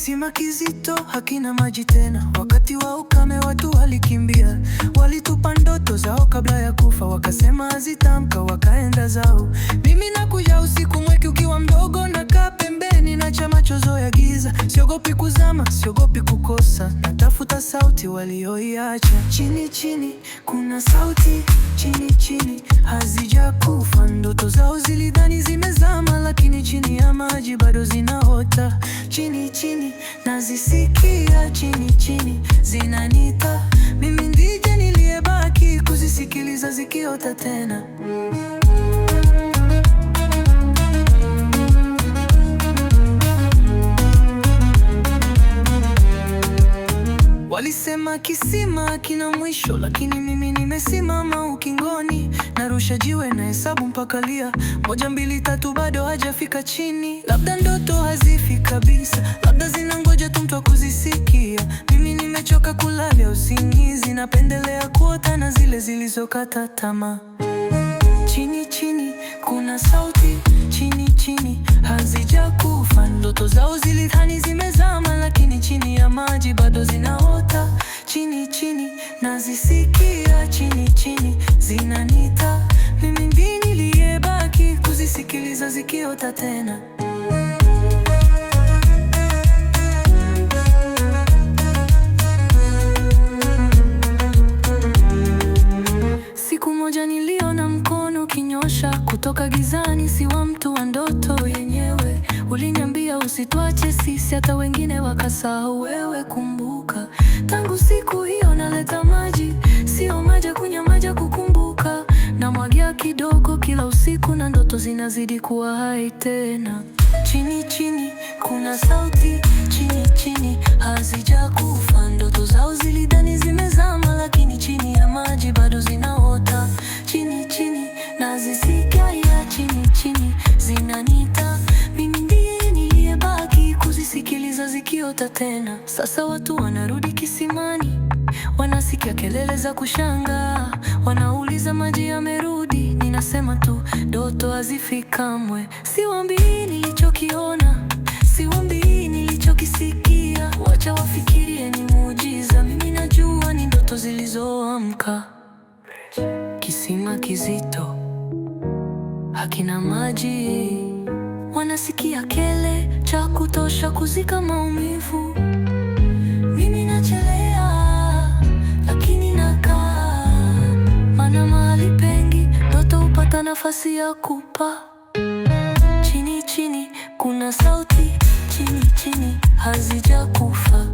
Kisima kizito hakina maji tena. Wakati wa ukame watu walikimbia, walitupa ndoto zao kabla ya kufa, wakasema hazitamka, wakaenda zao. Mimi nakuja usiku mweki ukiwa mdogo, nakaa pembeni nacha machozo ya giza. Siogopi kuzama, siogopi kukosa, natafuta sauti walioiacha. Chini chini kuna sauti, chini chini hazijakufa. Ndoto zao zilidhani zimezama, lakini chini ya maji bado zinaota. Chini chini nazisikia, chini chini zinanita. Mimi ndiye niliyebaki kuzisikiliza zikiota tena. Walisema kisima kina mwisho, lakini mimi nimesimama ukingoni. Narusha jiwe na hesabu mpaka lia, 1 2 3 bado hajafika chini. Labda ndoto hazifi kabisa, labda zinangoja tu mtu wa kuzisikia. Mimi nimechoka kulala usingizi, napendelea kuota na zile zilizokata tamaa. Chini chini kuna sauti, chini chini hazijakufa. Ndoto zao zilidhani zimezama, lakini chini ya maji bado zinaota. Chini chini nazisikia, chini chini zinanita. Mimi ndiye niliyebaki kuzisikiliza zikiota tena. Siku moja niliona mkono kinyosha kutoka gizani, si wa mtu wa ndoto yenyewe. Uliniambia usituache sisi, hata wengine wakasahau, wewe kumbuka. Tangu siku hiyo naleta maji, sio maji kunywa, maji kukumbuka. Namwagia kidogo kila usiku na ndoto zinazidi kuwa hai tena. Chini chini kuna sauti, chini chini hazijakufa. Ndoto zao zilidhani zimezama, lakini chini ya maji bado zinaota. Chini chini nazisikia, ya chini chini zinanita. Mimi ndiye niliyebaki kuzisikiliza zikiota tena. Sasa watu wanarudi kisimani, wanasikia kelele za kushangaa, wanauliza maji yamerudi. Ninasema tu ndoto hazifi kamwe. Siwaambii nilichokiona, siwaambii nilichokisikia. Wacha wafikirie ni muujiza, mimi najua ni ndoto zilizoamka. Kisima kizito hakina maji, wanasikia kele cha kutosha kuzika maumivu. Mimi nachelea lakini nakaa, maana mahali pengi ndoto hupata nafasi ya kupa. Chini chini kuna sauti, chini chini hazijakufa.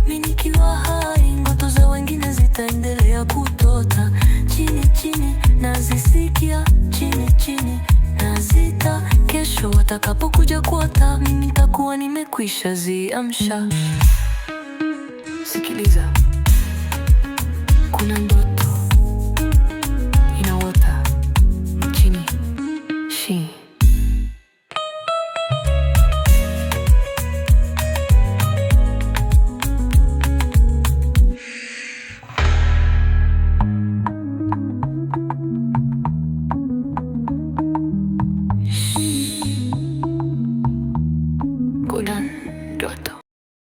Mimi nikiwa hai, ndoto za wengine zitaendelea kutota. Chini chini nazisikia, chini chini nazita. Kesho watakapokuja kuota, mimi nitakuwa nimekwisha ziamsha. Sikiliza, kuna ndoto